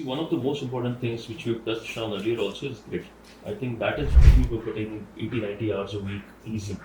See, one of the most important things which we've touched on earlier also is grit. I think that is really for putting 80, 90 hours a week easy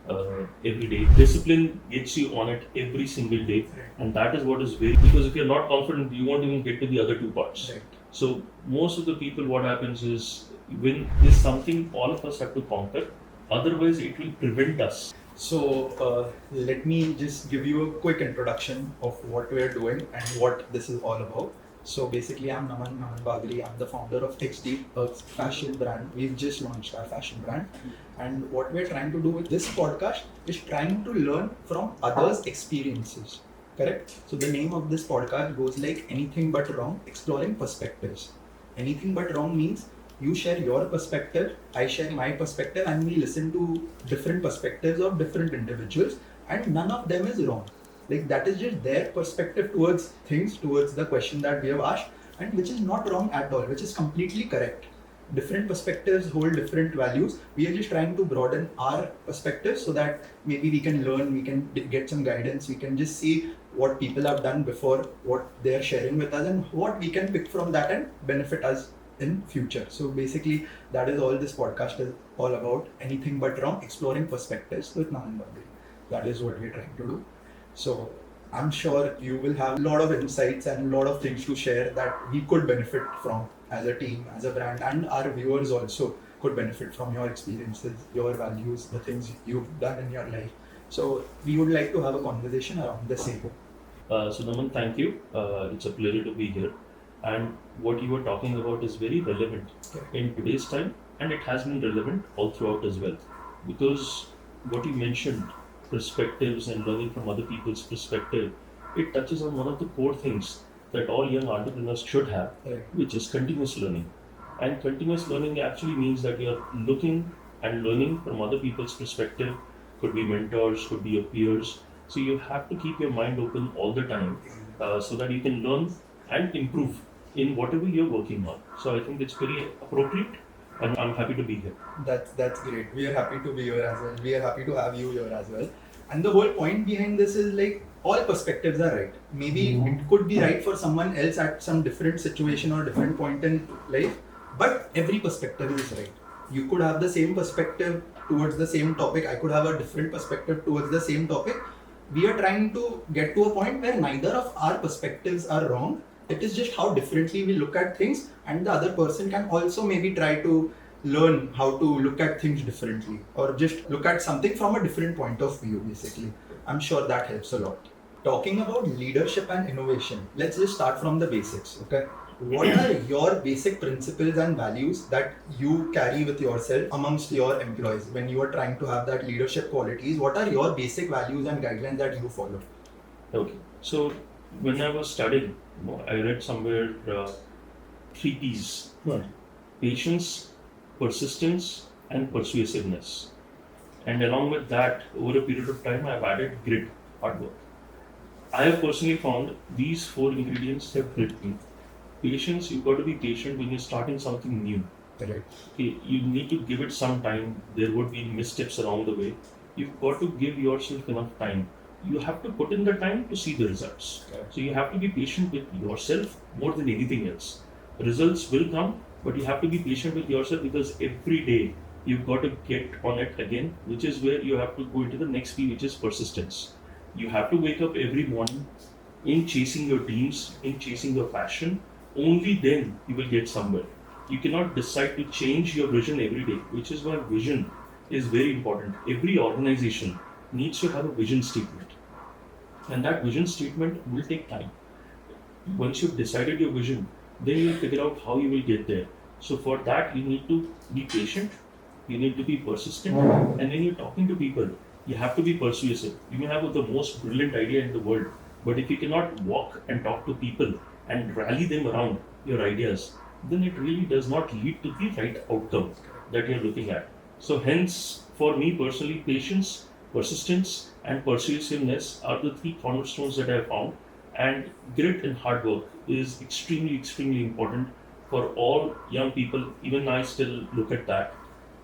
every day. Discipline gets you on it every single day, and that is what is very, because if you're not confident, you won't even get to the other two parts. Right. So, most of the people, what happens is when is something all of us have to conquer, otherwise, it will prevent us. So let me just give you a quick introduction of what we're doing and what this is all about. So basically, I'm Naman Bagri. I'm the founder of XD, a fashion brand. We've just launched our fashion brand. And what we're trying to do with this podcast is trying to learn from others' experiences. Correct? So the name of this podcast goes like anything but wrong, exploring perspectives. Anything but wrong means you share your perspective, I share my perspective, and we listen to different perspectives of different individuals, and none of them is wrong. Like that is just their perspective towards things, towards the question that we have asked, and which is not wrong at all, which is completely correct. Different perspectives hold different values. We are just trying to broaden our perspective so that maybe we can learn, we can get some guidance, we can just see what people have done before, what they are sharing with us, and what we can pick from that and benefit us in future. So basically, that is all this podcast is all about. Anything but wrong, exploring perspectives with Naman Bagri. That is what we're trying to do. So I'm sure you will have a lot of insights and a lot of things to share that we could benefit from as a team, as a brand, and our viewers also could benefit from your experiences, your values, the things you've done in your life. So we would like to have a conversation around the same. So Naman, thank you. It's a pleasure to be here. And what you were talking about is very relevant in today's time, and it has been relevant all throughout as well. Because what you mentioned, perspectives and learning from other people's perspective, it touches on one of the core things that all young entrepreneurs should have, which is continuous learning. And continuous learning actually means that you're looking and learning from other people's perspective, could be mentors, could be your peers. So you have to keep your mind open all the time so that you can learn and improve in whatever you're working on. So I think it's very appropriate, and I'm happy to be here. That's great. We are happy to be here as well. We are happy to have you here as well. And the whole point behind this is like all perspectives are right. Maybe it could be right for someone else at some different situation or different point in life, but every perspective is right. You could have the same perspective towards the same topic. I could have a different perspective towards the same topic. We are trying to get to a point where neither of our perspectives are wrong. It is just how differently we look at things, and the other person can also maybe try to learn how to look at things differently or just look at something from a different point of view, basically. I'm sure that helps a lot. Talking about leadership and innovation, let's just start from the basics, okay? What are your basic principles and values that you carry with yourself amongst your employees when you are trying to have that leadership qualities? What are your basic values and guidelines that you follow? Okay. So when I was studying, I read somewhere 3 P's: patience, persistence, and persuasiveness. And along with that, over a period of time, I've added grit, hard work. I have personally found these 4 ingredients have helped me. Patience, you've got to be patient when you're starting something new. Correct. Okay, you need to give it some time. There would be missteps along the way. You've got to give yourself enough time. You have to put in the time to see the results. Correct. So you have to be patient with yourself more than anything else. Results will come, but you have to be patient with yourself because every day you've got to get on it again, which is where you have to go into the next P, which is persistence. You have to wake up every morning in chasing your dreams, in chasing your passion. Only then you will get somewhere. You cannot decide to change your vision every day, which is why vision is very important. Every organization needs to have a vision statement, and that vision statement will take time. Once you've decided your vision, then you'll figure out how you will get there. So for that, you need to be patient, you need to be persistent, and when you're talking to people, you have to be persuasive. You may have the most brilliant idea in the world, but if you cannot walk and talk to people and rally them around your ideas, then it really does not lead to the right outcome that you're looking at. So hence, for me personally, patience, persistence, and persuasiveness are the 3 cornerstones that I have found. And grit and hard work is extremely, extremely important for all young people. Even I still look at that.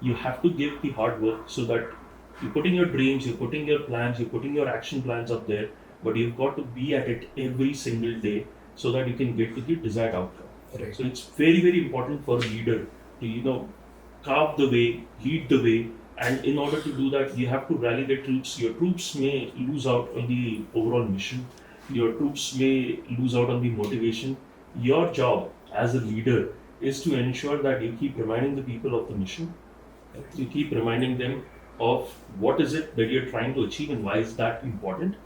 You have to give the hard work so that you're putting your dreams, you're putting your plans, you're putting your action plans up there, but you've got to be at it every single day so that you can get to the desired outcome. Right. So it's very, very important for a leader to carve the way, lead the way, and in order to do that, you have to rally the troops. Your troops may lose out on the overall mission. Your troops may lose out on the motivation. Your job as a leader is to ensure that you keep reminding the people of the mission. You keep reminding them of what is it that you're trying to achieve and why is that important,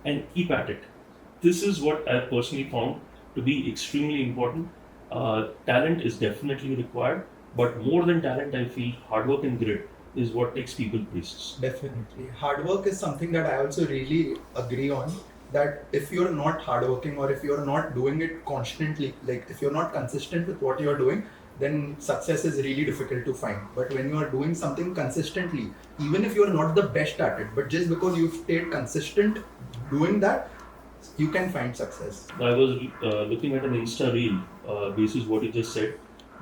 and keep at it. This is what I personally found to be extremely important. Talent is definitely required, but more than talent, I feel hard work and grit is what takes people places. Definitely. Hard work is something that I also really agree on. That if you're not hardworking or if you're not doing it constantly, like if you're not consistent with what you're doing, then success is really difficult to find. But when you are doing something consistently, even if you're not the best at it, but just because you've stayed consistent doing that, you can find success. I was looking at an Insta reel, basis what you just said.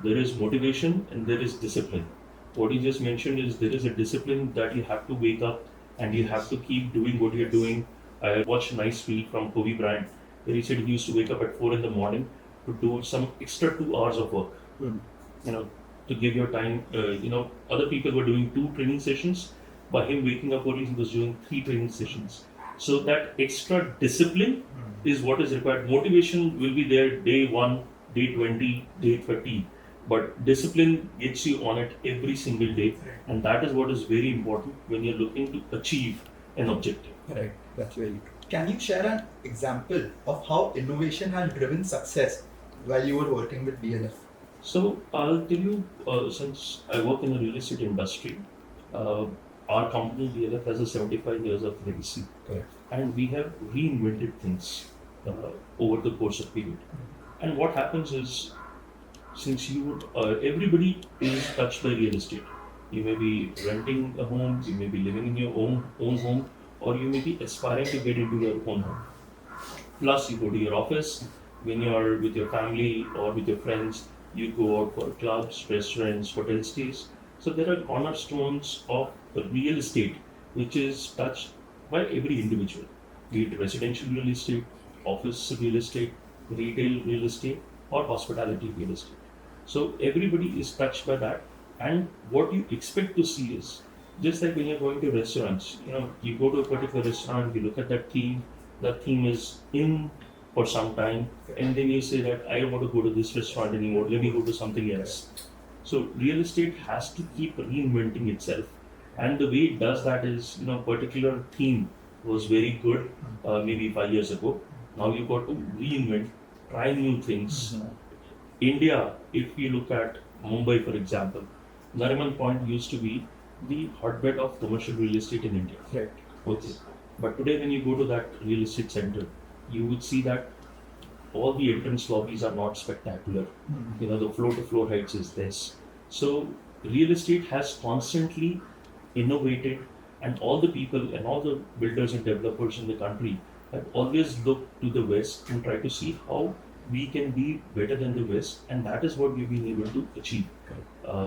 There is motivation and there is discipline. What you just mentioned is there is a discipline that you have to wake up and you have to keep doing what you're doing. I watched a nice reel from Kobe Bryant where he said he used to wake up at 4 in the morning to do some extra 2 hours of work. To give your time. Other people were doing 2 training sessions. By him waking up early, he was doing 3 training sessions. So that extra discipline is what is required. Motivation will be there day 1, day 20, day 30. But discipline gets you on it every single day. And that is what is very important when you're looking to achieve an objective. Right, that's very true. Can you share an example of how innovation has driven success while you were working with DLF? So I'll tell you, since I work in the real estate industry, our company DLF has a 75 years of legacy. Correct. And we have reinvented things over the course of period. And what happens is, since everybody is touched by real estate. You may be renting a home, you may be living in your own home, or you may be aspiring to get into your own home. Plus, you go to your office when you are with your family or with your friends. You go out for clubs, restaurants, hotel stays. So there are cornerstones of real estate which is touched by every individual, be it residential real estate, office real estate, retail real estate, or hospitality real estate. So everybody is touched by that, and what you expect to see is just like when you're going to restaurants. You go to a particular restaurant, you look at that theme is in for some time, and then you say that I don't want to go to this restaurant anymore, let me go to something else. So real estate has to keep reinventing itself, and the way it does that is, particular theme was very good maybe 5 years ago. Now you've got to reinvent, try new things. India, if you look at Mumbai, for example, Nariman Point used to be the hotbed of commercial real estate in India. Right. Okay. But today, when you go to that real estate center, you would see that all the entrance lobbies are not spectacular. The floor-to-floor heights is this. So real estate has constantly innovated, and all the people and all the builders and developers in the country have always looked to the West and try to see how we can be better than the West, and that is what we've been able to achieve.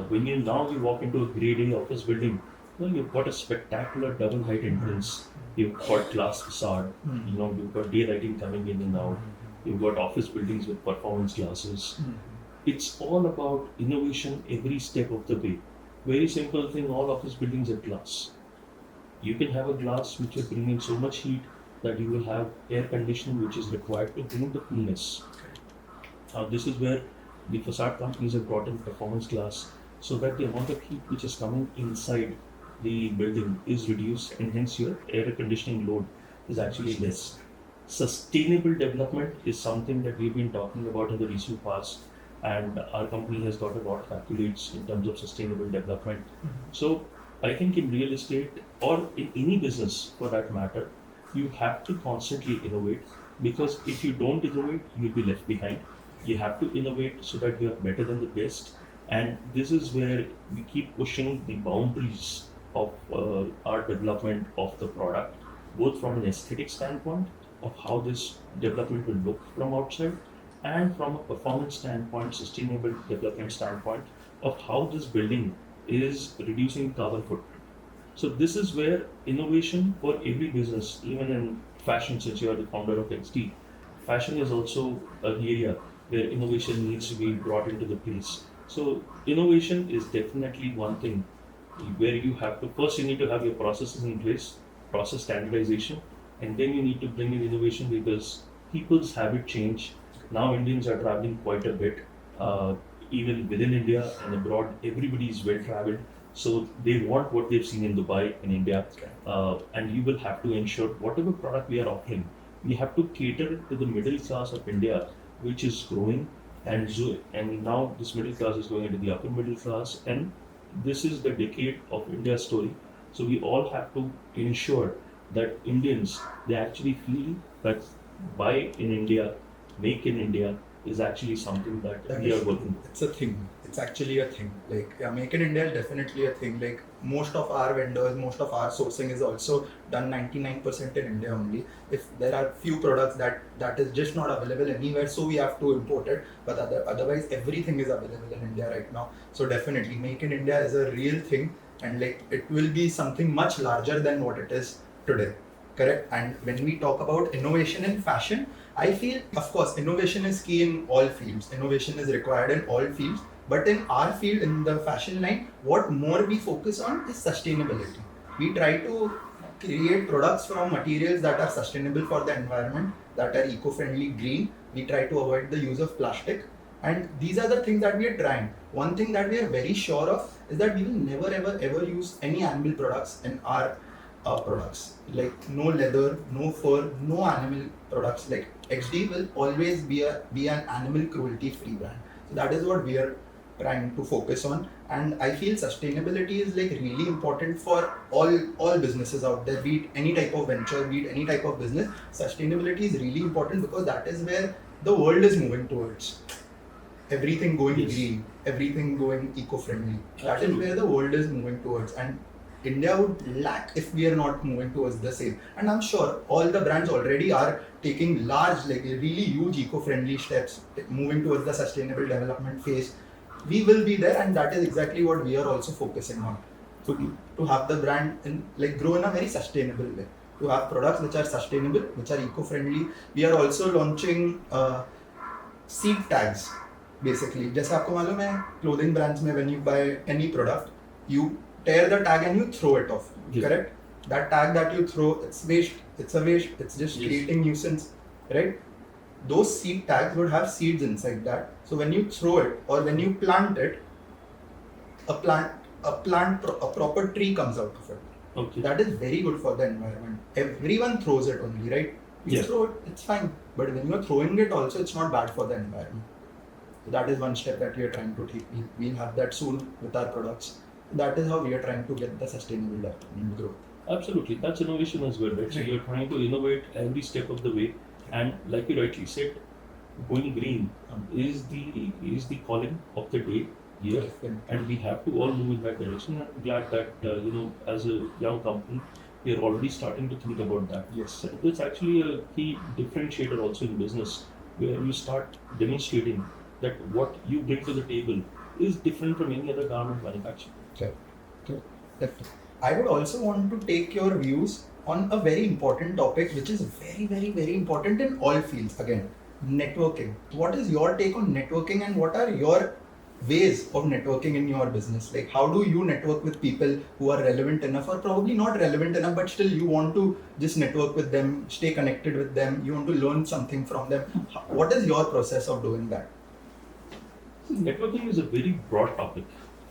When you walk into a grade A office building, you've got a spectacular double height entrance. You've got glass facade. You've got daylighting coming in and out. You've got office buildings with performance glasses. It's all about innovation every step of the way. Very simple thing, all office buildings are glass. You can have a glass which will bring in so much heat that you will have air conditioning which is required to bring the coolness. Now this is where the facade companies have brought in performance glass so that the amount of heat which is coming inside the building is reduced, and hence your air conditioning load is actually less. Sustainable development is something that we've been talking about in the recent past, and our company has got a lot of accolades in terms of sustainable development. So I think in real estate or in any business for that matter, you have to constantly innovate, because if you don't innovate, you'll be left behind. You have to innovate so that you are better than the best, and this is where we keep pushing the boundaries of our development of the product, both from an aesthetic standpoint of how this development will look from outside, and from a performance standpoint, sustainable development standpoint of how this building is reducing carbon footprint. So this is where innovation for every business, even in fashion, since you are the founder of XD, fashion is also an area where innovation needs to be brought into the place. So innovation is definitely one thing where you have to first you need to have your processes in place, process standardization, and then you need to bring in innovation because people's habit change. Now Indians are traveling quite a bit, even within India and abroad. Everybody is well traveled, so they want what they've seen in Dubai in India, and you will have to ensure whatever product we are offering, we have to cater to the middle class of India, which is growing, and now this middle class is going into the upper middle class, and this is the decade of India's story. So we all have to ensure that Indians they actually feel that buy in India, make in India is actually something that we are working with. It's a thing. It's actually a thing. Like, yeah, Make in India is definitely a thing. Like, most of our vendors, most of our sourcing is also done 99% in India only. If there are few products that is just not available anywhere, so we have to import it. But otherwise, everything is available in India right now. So definitely, Make in India is a real thing, and like it will be something much larger than what it is today. Correct. And when we talk about innovation in fashion, I feel, of course, innovation is key in all fields. Innovation is required in all fields. But in our field, in the fashion line, what more we focus on is sustainability. We try to create products from materials that are sustainable for the environment, that are eco-friendly, green. We try to avoid the use of plastic. And these are the things that we are trying. One thing that we are very sure of is that we will never ever use any animal products in our products. Like no leather, no fur, no animal products. Like XD will always be an animal cruelty free brand. So that is what we are trying to focus on, and I feel sustainability is like really important for all businesses out there, be it any type of venture, be it any type of business. Sustainability is really important because that is where the world is moving towards. Everything going green, everything going eco-friendly. That is where the world is moving towards, and India would lack if we are not moving towards the same. And I'm sure all the brands already are taking large, like really huge eco-friendly steps, moving towards the sustainable development phase. We will be there, and that is exactly what we are also focusing on. To have the brand grow in a very sustainable way. To have products which are sustainable, which are eco-friendly. We are also launching seed tags. Basically, जैसे आपको मालूम है, clothing brands में when you buy any product, you tear the tag and you throw it off. Yes. Correct? That tag that you throw, it's waste. It's a waste. It's just creating nuisance, right? Those seed tags would have seeds inside that. So when you throw it or when you plant it, a proper tree comes out of it. Okay. That is very good for the environment. Everyone throws it only, right? You throw it, it's fine. But when you're throwing it also, it's not bad for the environment. So that is one step that we are trying to take. We'll have that soon with our products. That is how we are trying to get the sustainable development growth. Absolutely, that's innovation as well, right? So you're trying to innovate every step of the way, and like you rightly said, going green is the calling of the day here, and we have to all move in that direction. I'm glad that as a young company, we are already starting to think about that. Yes, it's actually a key differentiator also in business, where you start demonstrating that what you bring to the table is different from any other garment manufacturer. Okay. Definitely. I would also want to take your views on a very important topic, which is very, very, very important in all fields. Again, networking. What is your take on networking, and what are your ways of networking in your business? Like, how do you network with people who are relevant enough, or probably not relevant enough, but still you want to just network with them, stay connected with them, you want to learn something from them? What is your process of doing that? Networking is a very broad topic,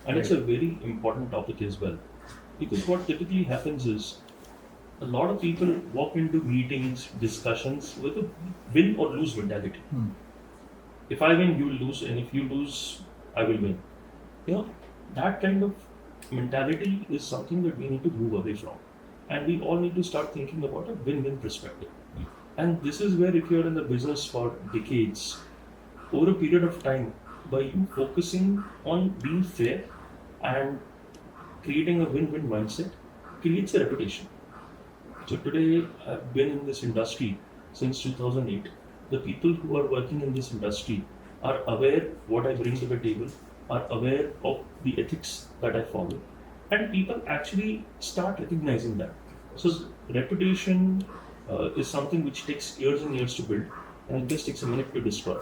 and it's a very important topic as well, because what typically happens is a lot of people walk into meetings, discussions with a win or lose mentality. If I win, you will lose, and if you lose, I will win. That kind of mentality is something that we need to move away from, and we all need to start thinking about a win-win perspective. And this is where, if you're in the business for decades, over a period of time, by you focusing on being fair and creating a win-win mindset, creates a reputation. So today, I've been in this industry since 2008. The people who are working in this industry are aware what I bring to the table, are aware of the ethics that I follow, and people actually start recognizing that. So reputation is something which takes years and years to build, and it just takes a minute to destroy.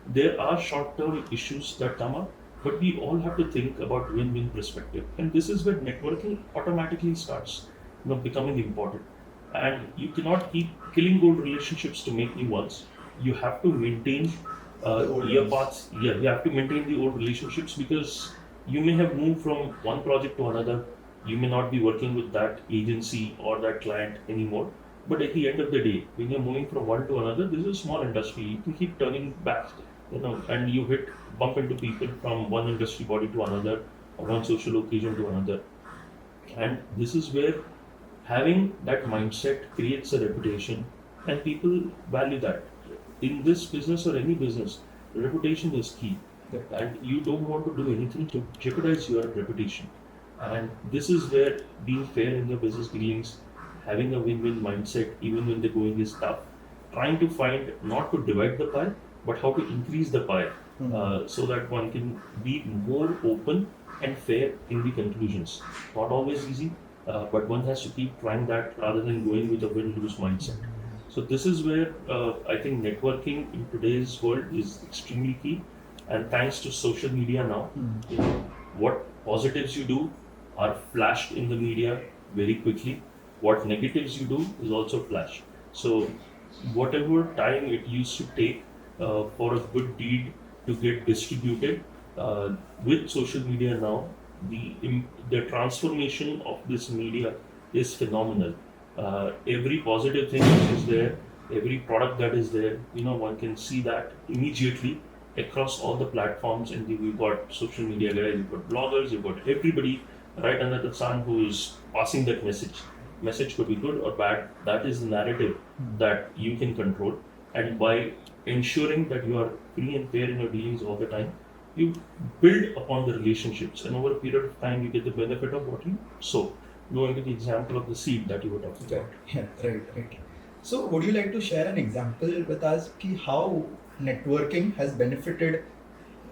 There are short-term issues that come up, but we all have to think about win-win perspective. And this is where networking automatically starts, becoming important. And you cannot keep killing old relationships to make new ones. You have to maintain The old your ones. paths. Yeah, you have to maintain the old relationships because you may have moved from one project to another. You may not be working with that agency or that client anymore. But at the end of the day, when you're moving from one to another, this is a small industry. You can keep turning back, and you bump into people from one industry body to another, or one social occasion to another. And this is where having that mindset creates a reputation, and people value that. In this business or any business, reputation is key, and you don't want to do anything to jeopardize your reputation. And this is where being fair in your business dealings, having a win-win mindset, even when the going is tough, trying to find not to divide the pie, but how to increase the pie, so that one can be more open and fair in the conclusions. Not always easy, but one has to keep trying that rather than going with a win-lose mindset. So this is where I think networking in today's world is extremely key. And thanks to social media now, what positives you do are flashed in the media very quickly. What negatives you do is also flashed. So whatever time it used to take for a good deed to get distributed, with social media now, the transformation of this media is phenomenal. Every positive thing which is there, every product that is there, one can see that immediately across all the platforms. And we've got social media guys, you've got bloggers, you've got everybody right under the sun who is passing that message. Message could be good or bad. That is the narrative that you can control. And by ensuring that you are free and fair in your dealings all the time, you build upon the relationships, and over a period of time, you get the benefit of what you sow. Going to the example of the seed that you were talking about. Yeah, right. So, would you like to share an example with us ki how networking has benefited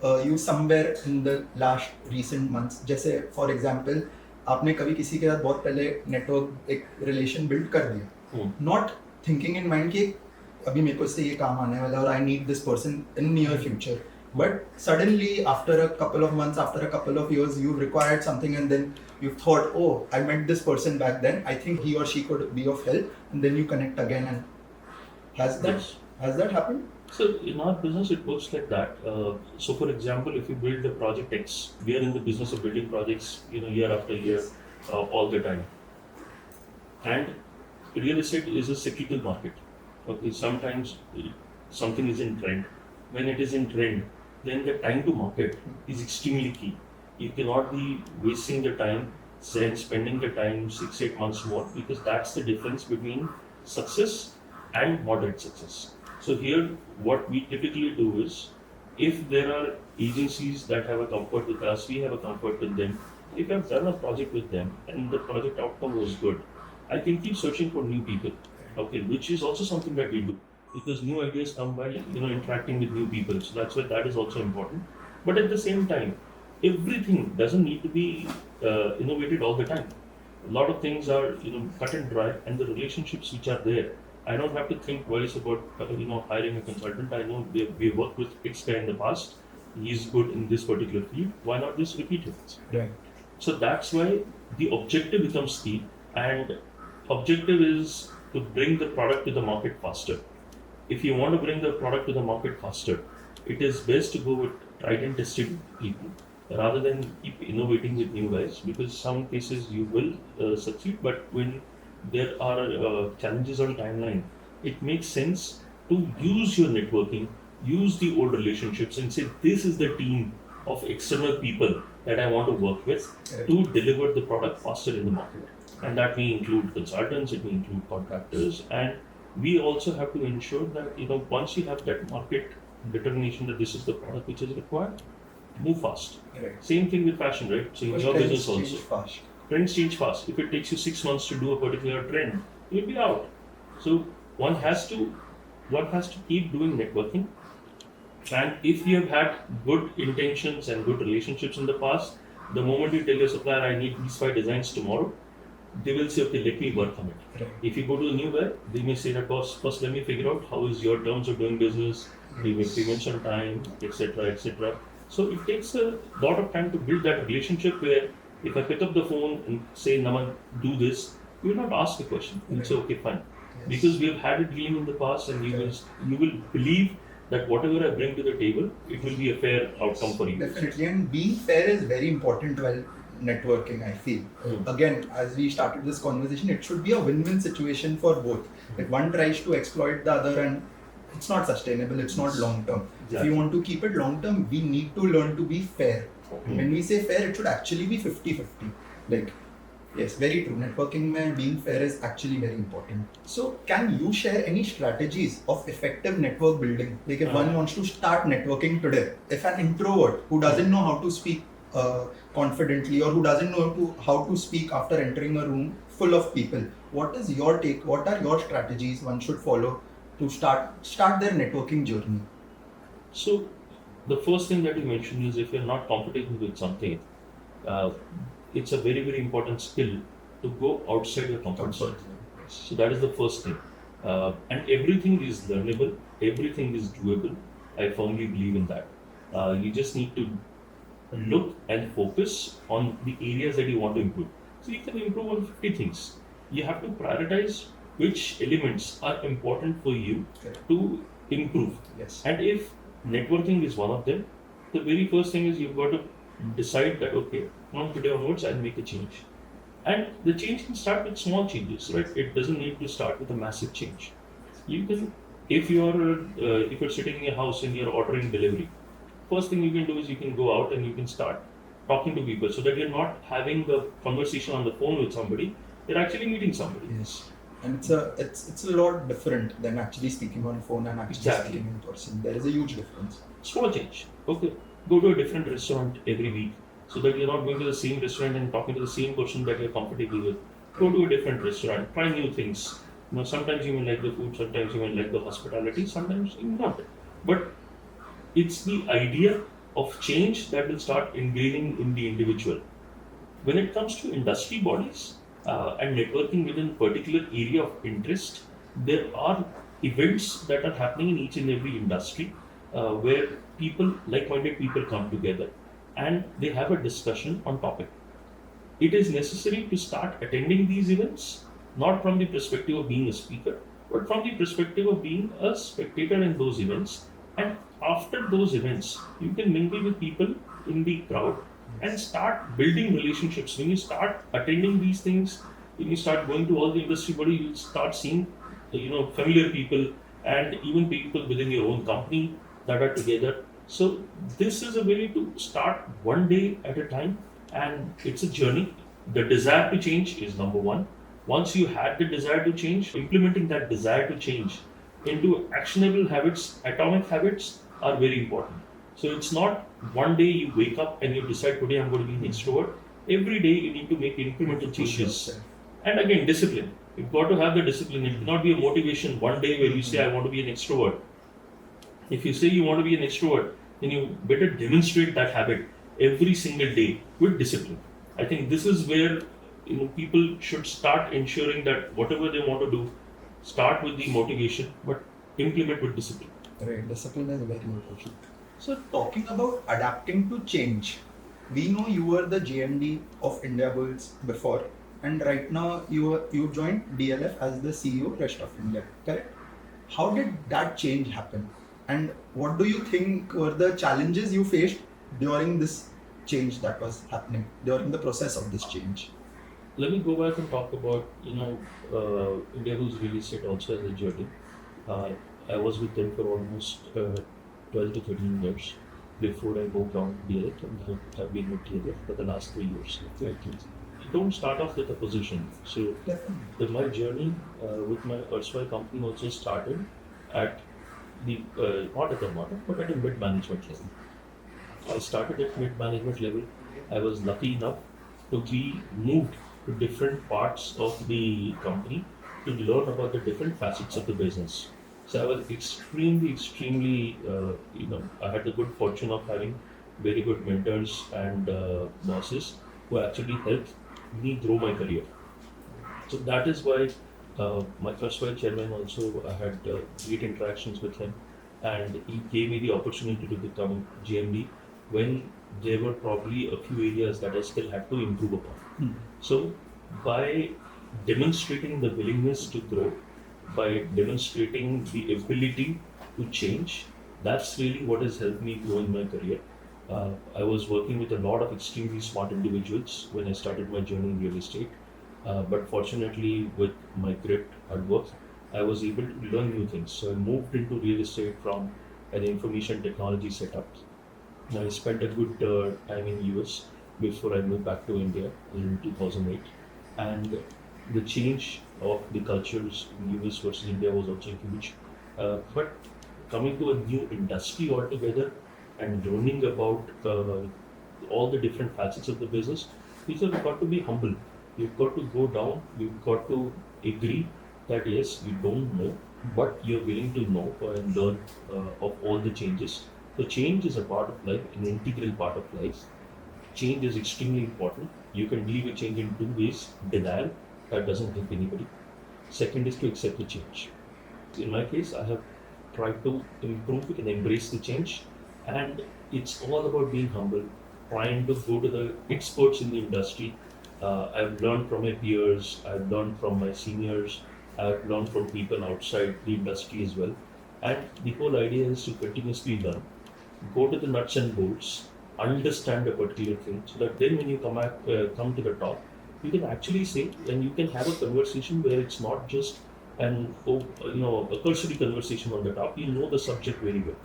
you somewhere in the last recent months? जैसे for example, आपने कभी किसी के साथ बहुत पहले network एक relation build कर दिया, नॉट थिंकिंग इन माइंड कि अभी मेरे को इससे ये काम आने वाला है और I need this person in near future, but suddenly after a couple of months, after a couple of years, you required something and then you thought, oh, I met this person back then, I think he or she could be of help, and then you connect again. And has that happened? So in our business, it works like that. So for example, if you build the project X, we are in the business of building projects, year after year, all the time. And real estate is a cyclical market. Okay, sometimes something is in trend. When it is in trend, then the time to market is extremely key. You cannot be wasting the time, spending the time 6-8 months more, because that's the difference between success and moderate success. So here, what we typically do is, if there are agencies that have a comfort with us, we have a comfort with them. If I've done a project with them and the project outcome was good, I can keep searching for new people. Okay, which is also something that we do, because new ideas come by interacting with new people. So that's why that is also important. But at the same time, everything doesn't need to be innovated all the time. A lot of things are cut and dry, and the relationships which are there, I don't have to think twice about hiring a consultant. I know we worked with X guy in the past. He's good in this particular field. Why not just repeat it? Right. So that's why the objective becomes key, and objective is to bring the product to the market faster. If you want to bring the product to the market faster, it is best to go with tried and tested people rather than keep innovating with new guys, because some cases you will succeed, but when there are challenges on timeline, it makes sense to use your networking, use the old relationships, and say, this is the team of external people that I want to work with to deliver the product faster in the market. And that may include consultants, it may include contractors, and we also have to ensure that once you have that market determination that this is the product which is required, move fast. Right. Same thing with fashion, right? So in your business also, fast. trends change fast. If it takes you 6 months to do a particular trend, you'll be out. So one has to keep doing networking. And if you have had good intentions and good relationships in the past, the moment you tell your supplier, I need these 5 designs tomorrow, they will say, okay, let me work on it. Right. If you go to a new guy, they may say that, boss, first let me figure out how is your terms of doing business, they make payments on time, etc., etc. So it takes a lot of time to build that relationship where if I pick up the phone and say, Naman, do this, you will not ask a question. You'll say, okay, fine. Because we have had it dealing in the past, and you will believe that whatever I bring to the table, it will be a fair outcome for you. Definitely, and being fair is very important while networking, I feel. Again, as we started this conversation, it should be a win-win situation for both. Like one tries to exploit the other, and it's not sustainable, it's not long-term. Exactly. If you want to keep it long-term, we need to learn to be fair. When we say fair, it should actually be 50-50. Like, yes, very true. Networking mein being fair is actually very important. So, can you share any strategies of effective network building? Like, if one wants to start networking today, if an introvert who doesn't know how to speak confidently, or who doesn't know how to speak after entering a room full of people, what is your take? What are your strategies one should follow to start their networking journey? So, the first thing that you mentioned is if you're not comfortable with something, it's a very, very important skill to go outside your comfort zone. So that is the first thing. And everything is learnable, everything is doable. I firmly believe in that. You just need to look and focus on the areas that you want to improve. So you can improve on 50 things. You have to prioritize which elements are important for you to improve. Yes. And if networking is one of them, the very first thing is you've got to decide that, okay, from today onwards I'll make a change. And the change can start with small changes, right? It doesn't need to start with a massive change. You can, if you're sitting in your house and you're ordering delivery, first thing you can do is you can go out and you can start talking to people, so that you're not having the conversation on the phone with somebody, you're actually meeting somebody. Yes. And it's a lot different than actually speaking on phone and actually speaking in person. There is a huge difference. Small change. Okay. Go to a different restaurant every week, so that you're not going to the same restaurant and talking to the same person that you're comfortable with. Go to a different restaurant. Try new things. Sometimes you may like the food, sometimes you may like the hospitality, sometimes you may not. But it's the idea of change that will start ingraining in the individual. When it comes to industry bodies and networking within a particular area of interest, there are events that are happening in each and every industry where like-minded people come together and they have a discussion on topic. It is necessary to start attending these events, not from the perspective of being a speaker, but from the perspective of being a spectator in those events. And after those events, you can mingle with people in the crowd and start building relationships. When you start attending these things, when you start going to all the industry bodies, you'll start seeing familiar people and even people within your own company that are together. So this is a way to start one day at a time, and it's a journey. The desire to change is number one. Once you had the desire to change, implementing that desire to change into actionable habits, atomic habits are very important. So it's not one day you wake up and you decide today I'm going to be an extrovert. Every day you need to make incremental changes. And again, discipline. You've got to have the discipline. It cannot be a motivation one day where you say I want to be an extrovert. If you say you want to be an extrovert, then you better demonstrate that habit every single day with discipline. I think this is where people should start ensuring that whatever they want to do, start with the motivation, but implement with discipline. Right, discipline is very important. So talking about adapting to change, we know you were the JMD of India Bulls before, and right now you joined DLF as the CEO rest of India, correct? How did that change happen? And what do you think were the challenges you faced during this change that was happening, during the process of this change? Let me go back and talk about, India Bulls real estate also as a journey. I was with them for almost 12 to 13 years before I moved on DLF, and have been with DLF for the last 3 years. You don't start off with a position. So my journey with my erstwhile company also started at the not at the bottom, but at a mid-management level. I started at mid-management level. I was lucky enough to be moved to different parts of the company to learn about the different facets of the business. So I was extremely, I had the good fortune of having very good mentors and bosses who actually helped me grow my career. So that is why my first vice chairman also, I had great interactions with him. and he gave me the opportunity to become GMD when there were probably a few areas that I still had to improve upon. So, by demonstrating the willingness to grow, by demonstrating the ability to change, that's really what has helped me grow in my career. I was working with a lot of extremely smart individuals when I started my journey in real estate. But fortunately, with my grit, hard work, I was able to learn new things. So I moved into real estate from an information technology setup. I spent a good time in US before I moved back to India in 2008, and the change of the cultures in US versus India was also huge. But coming to a new industry altogether and learning about all the different facets of the business, you've got to be humble. You've got to go down. You've got to agree that yes, you don't know, but you're willing to know and learn of all the changes. So change is a part of life, an integral part of life. Change is extremely important. You can deal with change in two ways: denial, that doesn't help anybody. Second is to accept the change. In my case, I have tried to improve and embrace the change, and it's all about being humble, trying to go to the experts in the industry. I've learned from my peers, I've learned from my seniors, I've learned from people outside the industry as well. And the whole idea is to continuously learn, go to the nuts and bolts, understand a particular thing, so that then when you come to the top, you can actually say and you can have a conversation where it's not just a cursory conversation on the top. You know the subject very well.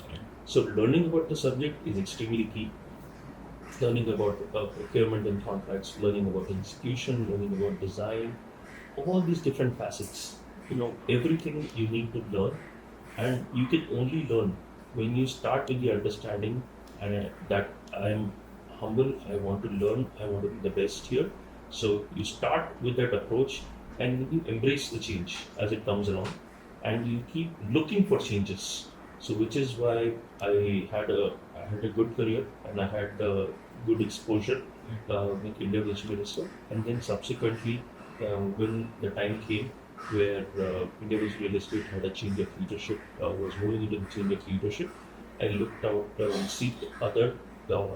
So learning about the subject is extremely key. Learning about procurement and contracts, learning about execution, learning about design, all these different facets. Everything you need to learn, and you can only learn when you start with the understanding and that I am humble, I want to learn, I want to be the best here. So you start with that approach and you embrace the change as it comes along, and you keep looking for changes. So which is why I had a good career and I had good exposure with India Vice Minister, and then subsequently when the time came where India was real estate had a change of leadership, was moving into the change of leadership. I looked out and seek other uh,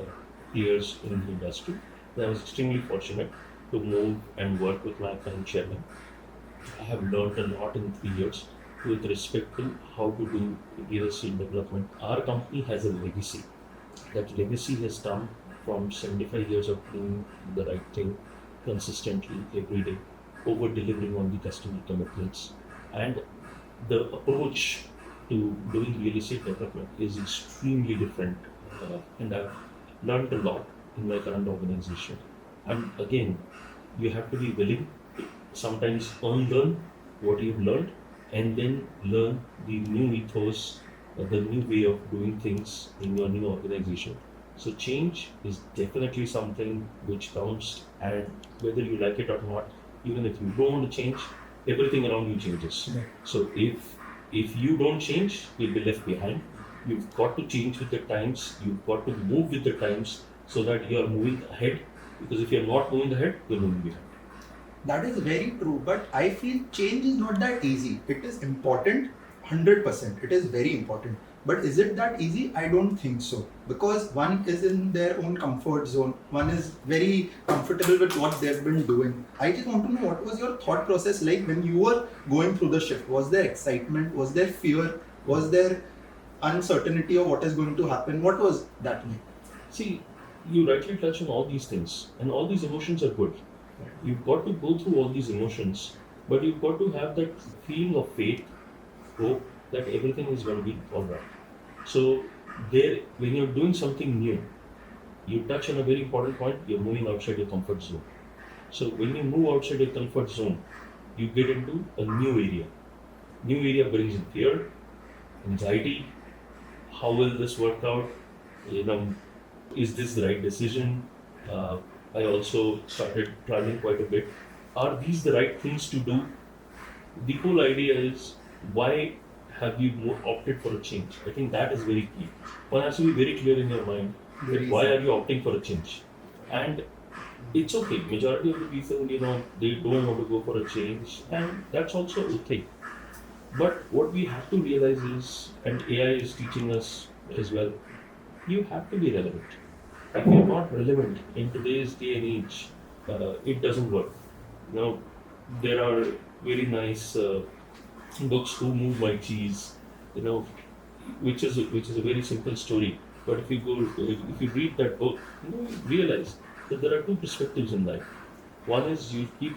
peers in the industry. And I was extremely fortunate to move and work with my current chairman. I have learned a lot in 3 years with respect to how to do real estate development. Our company has a legacy. That legacy has come from 75 years of doing the right thing consistently every day, over delivering on the customer commitments. And the approach to doing real estate development is extremely different. And I've learned a lot in my current organization. And again, you have to be willing to sometimes unlearn what you've learned and then learn the new ethos, the new way of doing things in your new organization. So change is definitely something which counts, and whether you like it or not, even if you don't want to change, everything around you changes. Right. So if you don't change, you'll be left behind. You've got to change with the times. You've got to move with the times so that you are moving ahead. Because if you're not moving ahead, you're moving behind. That is very true, but I feel change is not that easy. It is important, 100%. It is very important. But is it that easy? I don't think so. Because one is in their own comfort zone. One is very comfortable with what they've been doing. I just want to know, what was your thought process like when you were going through the shift? Was there excitement? Was there fear? Was there uncertainty of what is going to happen? What was that like? See, you rightly touch on all these things, and all these emotions are good. You've got to go through all these emotions, but you've got to have that feeling of faith, hope that everything is going to be all right. So, when you're doing something new, you touch on a very important point. You're moving outside your comfort zone. So, when you move outside your comfort zone, you get into a new area. New area brings in fear, anxiety. How will this work out? Is this the right decision? I also started traveling quite a bit. Are these the right things to do? The whole idea is, why have you opted for a change? I think that is very key. One has to be very clear in your mind that why are you opting for a change? And it's okay. Majority of the people, they don't want to go for a change, and that's also okay. But what we have to realize is, and AI is teaching us as well, you have to be relevant. If you're not relevant in today's day and age, it doesn't work. You know, there are very nice books, Who Moved My Cheese, you know, which is a very simple story. But if you read that book, you realize that there are two perspectives in life. One is you keep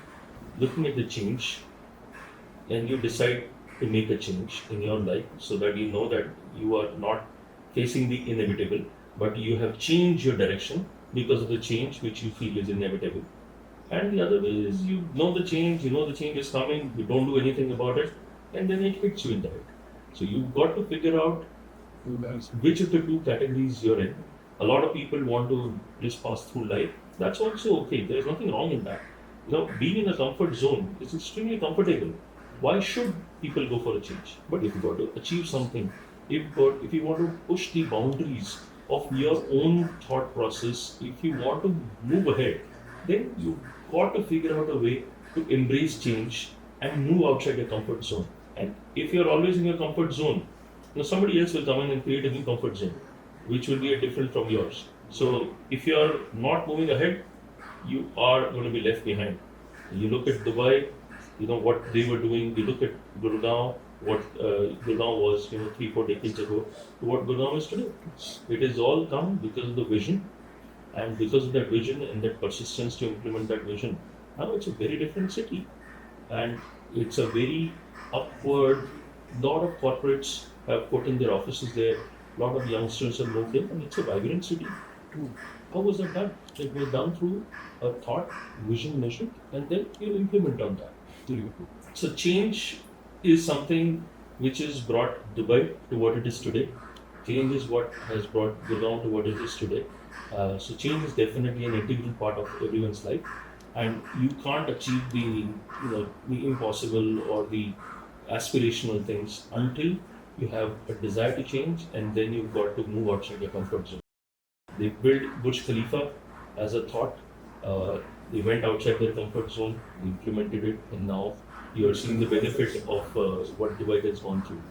looking at the change and you decide to make a change in your life so that you know that you are not facing the inevitable, but you have changed your direction because of the change which you feel is inevitable. And the other way is you know the change is coming, you don't do anything about it, and then it hits you in the head. So you've got to figure out which of the two categories you're in. A lot of people want to just pass through life. That's also okay. There's nothing wrong in that. Being in a comfort zone is extremely comfortable. Why should people go for a change? But if you got to achieve something, if you want to push the boundaries of your own thought process, if you want to move ahead, then you got to figure out a way to embrace change and move outside your comfort zone. And if you're always in your comfort zone, somebody else will come in and create a new comfort zone, which will be different from yours. So if you're not moving ahead, you are going to be left behind. You look at Dubai, what they were doing. You look at Gurgaon, what Gurgaon was, 3-4 decades ago, to what Gurgaon is today. It has all come because of the vision, and because of that vision and that persistence to implement that vision. Now it's a very different city, and it's a very upward. Lot of corporates have put in their offices there. A lot of youngsters have moved in, and it's a vibrant city. How was that done? It was done through a thought, vision, mission, and then you implement on that. So change is something which has brought Dubai to what it is today. Change is what has brought Gurgaon to what it is today. So change is definitely an integral part of everyone's life, and you can't achieve the impossible or the aspirational things until you have a desire to change, and then you've got to move outside your comfort zone. They built Burj Khalifa as a thought. They went outside their comfort zone, they implemented it, and now you are seeing the benefit of what Dubai has gone through.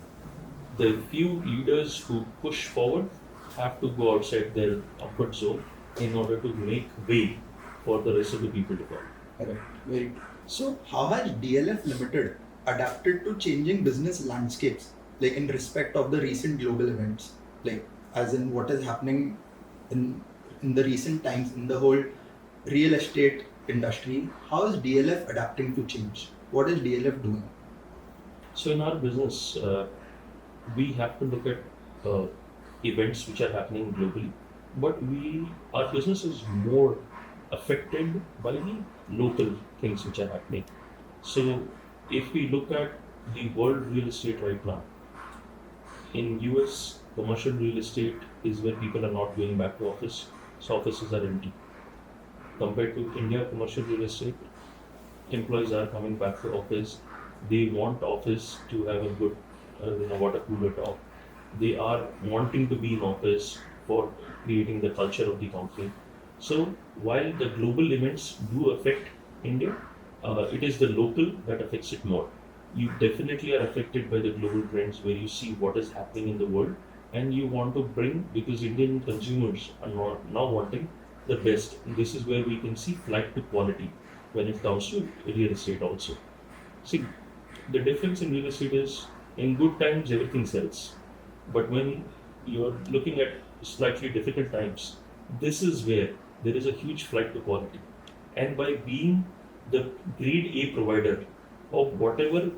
The few leaders who push forward have to go outside their comfort zone in order to make way for the rest of the people to come. Correct. Very good. So, how has DLF Limited adapted to changing business landscapes, like in respect of the recent global events, like as in what is happening in the recent times in the whole real estate industry? How is DLF adapting to change? What is DLF doing? So in our business, we have to look at events which are happening globally, but our business is more affected by the local things which are happening. So if we look at the world real estate right now, in US, commercial real estate is where people are not going back to office, so offices are empty. Compared to India, commercial real estate, employees are coming back to office. They want office to have a good, water cooler talk. They are wanting to be in office for creating the culture of the company. So while the global events do affect India, it is the local that affects it more. You definitely are affected by the global trends where you see what is happening in the world, and you want to bring, because Indian consumers are now wanting the best. And this is where we can see flight to quality when it comes to real estate also. See, the difference in real estate is in good times everything sells, but when you're looking at slightly difficult times, this is where there is a huge flight to quality. And by being the grade A provider of whatever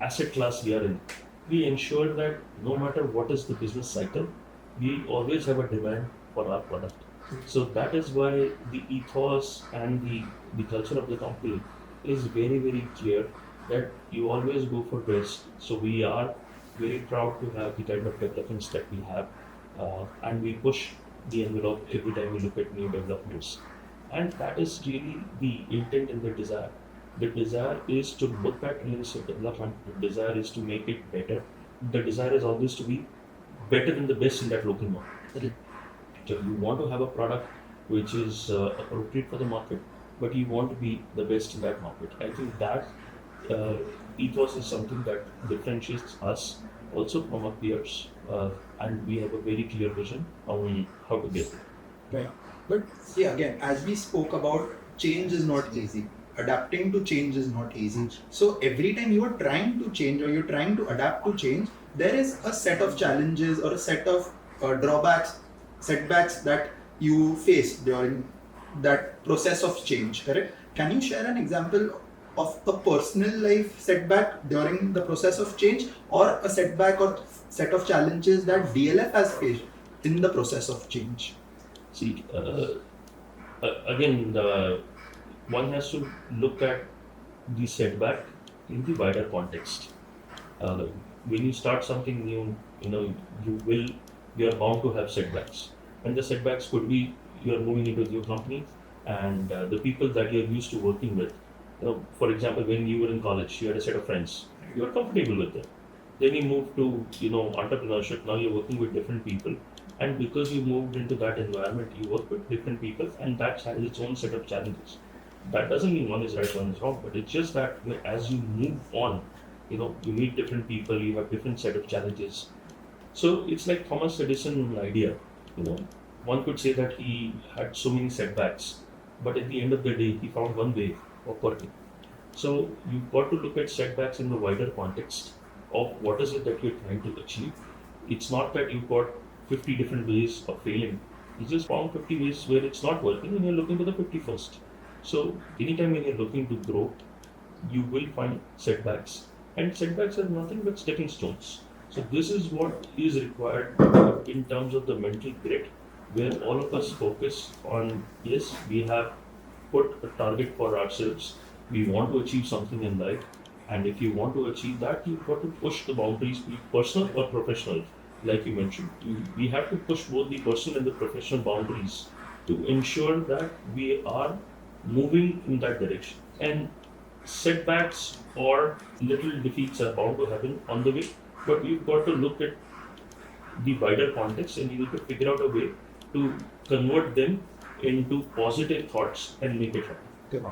asset class we are in, we ensure that no matter what is the business cycle, we always have a demand for our product. So that is why the ethos and the culture of the company is very, very clear that you always go for best. So we are very proud to have the kind of developments that we have, and we push the envelope every time we look at new developments. And that is really the intent and the desire. The desire is to look at real estate development. The desire is to make it better. The desire is always to be better than the best in that local market. So you want to have a product which is appropriate for the market, but you want to be the best in that market. I think that ethos is something that differentiates us also from our peers, and we have a very clear vision on how to get there. Right. But see, again, as we spoke about, change is not easy. Adapting to change is not easy. So every time you are trying to change or you're trying to adapt to change, there is a set of challenges or a set of drawbacks, setbacks that you face during that process of change, correct? Can you share an example of a personal life setback during the process of change, or a setback or set of challenges that DLF has faced in the process of change? See, again, one has to look at the setback in the wider context. When you start something new, you are bound to have setbacks, and the setbacks could be you are moving into a new company, and the people that you're used to working with. For example, when you were in college, you had a set of friends. You are comfortable with them. Then you move to entrepreneurship. Now you're working with different people, and because you moved into that environment, you work with different people, and that has its own set of challenges. That doesn't mean one is right, one is wrong, but it's just that as you move on, you meet different people, you have different set of challenges. So it's like Thomas Edison idea. One could say that he had so many setbacks, but at the end of the day, he found one way of working. So you've got to look at setbacks in the wider context of what is it that you're trying to achieve. It's not that you've got 50 different ways of failing. You just found 50 ways where it's not working and you're looking for the 51st. So anytime when you're looking to grow, you will find setbacks. And setbacks are nothing but stepping stones. So this is what is required in terms of the mental grit, where all of us focus on, yes, we have put a target for ourselves. We want to achieve something in life. And if you want to achieve that, you've got to push the boundaries, be personal or professional, like you mentioned. We have to push both the personal and the professional boundaries to ensure that we are moving in that direction. And setbacks or little defeats are bound to happen on the way, but we've got to look at the wider context and you need to figure out a way to convert them into positive thoughts and make it happen. Good.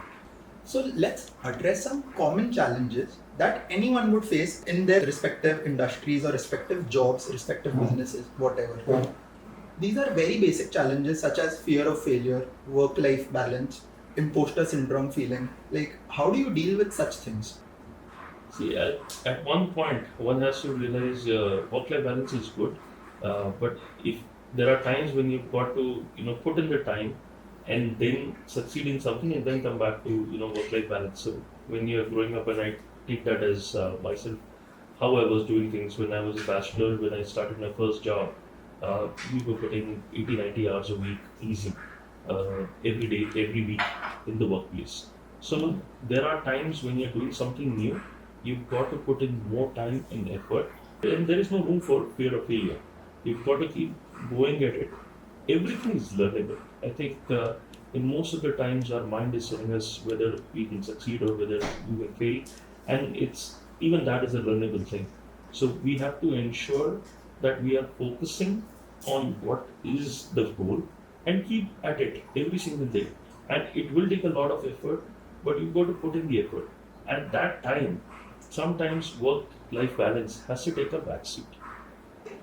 So let's address some common challenges that anyone would face in their respective industries or respective jobs, respective businesses, whatever. These are very basic challenges such as fear of failure, work-life balance, imposter syndrome feeling. Like, how do you deal with such things? See, at one point, one has to realize work-life balance is good, but if there are times when you've got to, put in the time and then succeed in something and then come back to, work-life balance. So when you're growing up, and I take that as myself, how I was doing things when I was a bachelor, when I started my first job, we were putting 80, 90 hours a week easy, every day, every week in the workplace. So there are times when you're doing something new, you've got to put in more time and effort, and there is no room for fear of failure. You've got to keep going at it. Everything is learnable. I think in most of the times our mind is telling us whether we can succeed or whether we will fail, and it's even that is a learnable thing. So we have to ensure that we are focusing on what is the goal and keep at it every single day. And it will take a lot of effort, but you've got to put in the effort. At that time, sometimes work-life balance has to take a backseat.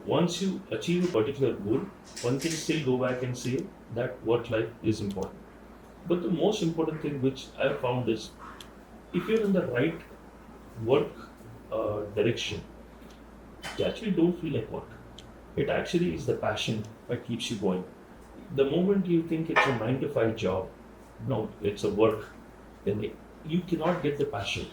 Once you achieve a particular goal, one can still go back and say that work-life is important. But the most important thing which I have found is, if you're in the right work direction, you actually don't feel like work. It actually is the passion that keeps you going. The moment you think it's a 9 to 5 job, no, it's a work, then you cannot get the passion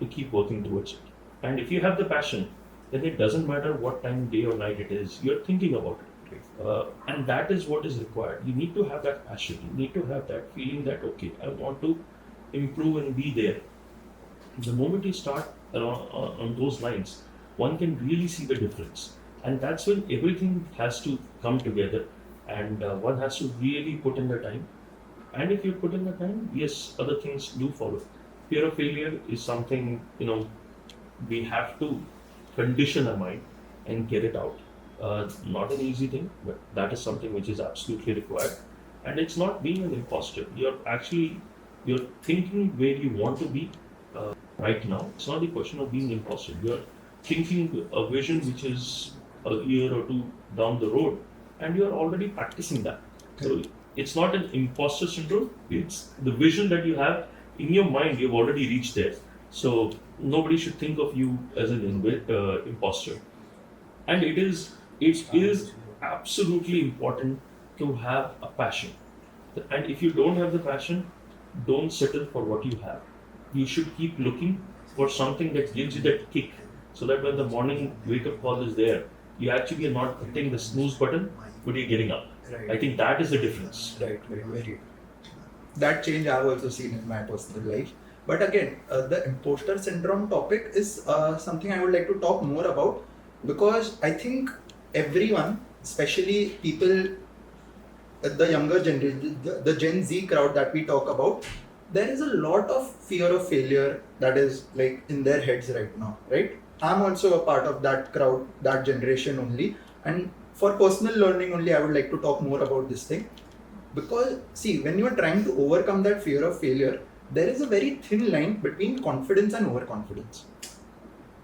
to keep working towards it. And if you have the passion, then it doesn't matter what time, day or night it is, you're thinking about it. And that is what is required. You need to have that passion. You need to have that feeling that, okay, I want to improve and be there. The moment you start on those lines, one can really see the difference. And that's when everything has to come together, and one has to really put in the time. And if you put in the time, yes, other things do follow. Fear of failure is something, we have to condition our mind and get it out. Not an easy thing, but that is something which is absolutely required. And it's not being an imposter. You're thinking where you want to be, right now. It's not the question of being imposter. You're thinking a vision which is a year or two down the road, and you're already practicing that. So it's not an imposter syndrome. It's the vision that you have in your mind. You've already reached there. So nobody should think of you as an imposter. And it is absolutely important to have a passion. And if you don't have the passion, don't settle for what you have. You should keep looking for something that gives you that kick, so that when the morning wake up call is there, you actually are not hitting the snooze button, but you're getting up. Right. I think that is the difference. Right, very. That change I've also seen in my personal life. But again, the imposter syndrome topic is something I would like to talk more about, because I think everyone, especially people, the younger generation, the Gen Z crowd that we talk about, there is a lot of fear of failure that is like in their heads right now, right? I'm also a part of that crowd, that generation only. And for personal learning only, I would like to talk more about this thing. Because see, when you are trying to overcome that fear of failure, there is a very thin line between confidence and overconfidence.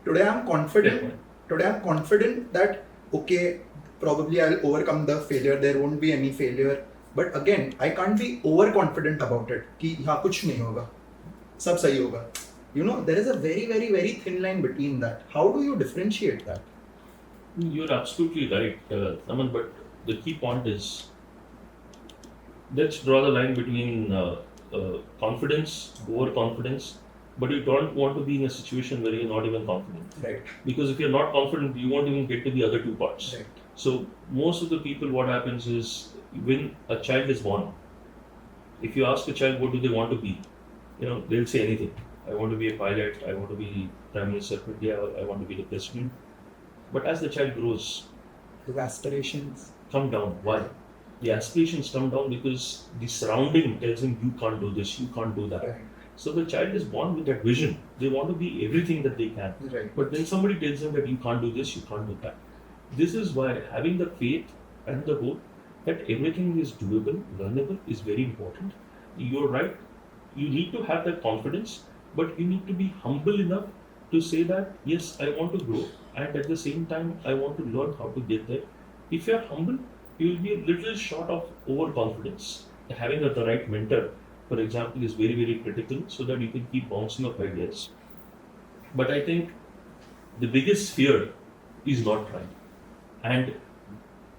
Today I'm confident. Definitely. Today I'm confident that okay, probably I'll overcome the failure. There won't be any failure. But again, I can't be overconfident about it. कि यहाँ कुछ नहीं होगा, सब सही होगा. You know, there is a very thin line between that. How do you differentiate that? You're absolutely right, Naman, but the key point is, let's draw the line between confidence, overconfidence, but you don't want to be in a situation where you're not even confident. Right. Because if you're not confident, you won't even get to the other two parts. Right. So most of the people, what happens is, when a child is born, if you ask a child what do they want to be, they'll say anything. I want to be a pilot, I want to be Prime Minister of India, I want to be the president. But as the child grows, His aspirations come down. Why? The aspirations come down because the surrounding tells him you can't do this, you can't do that. Right. So the child is born with that vision. They want to be everything that they can. Right. But then somebody tells them that you can't do this, you can't do that. This is why having the faith and the hope that everything is doable, learnable is very important. You're right. You need to have that confidence, but you need to be humble enough to say that, yes, I want to grow, and at the same time, I want to learn how to get there. If you're humble, you will be a little short of overconfidence. Having the right mentor, for example, is very critical, so that you can keep bouncing off ideas. But I think the biggest fear is not trying. And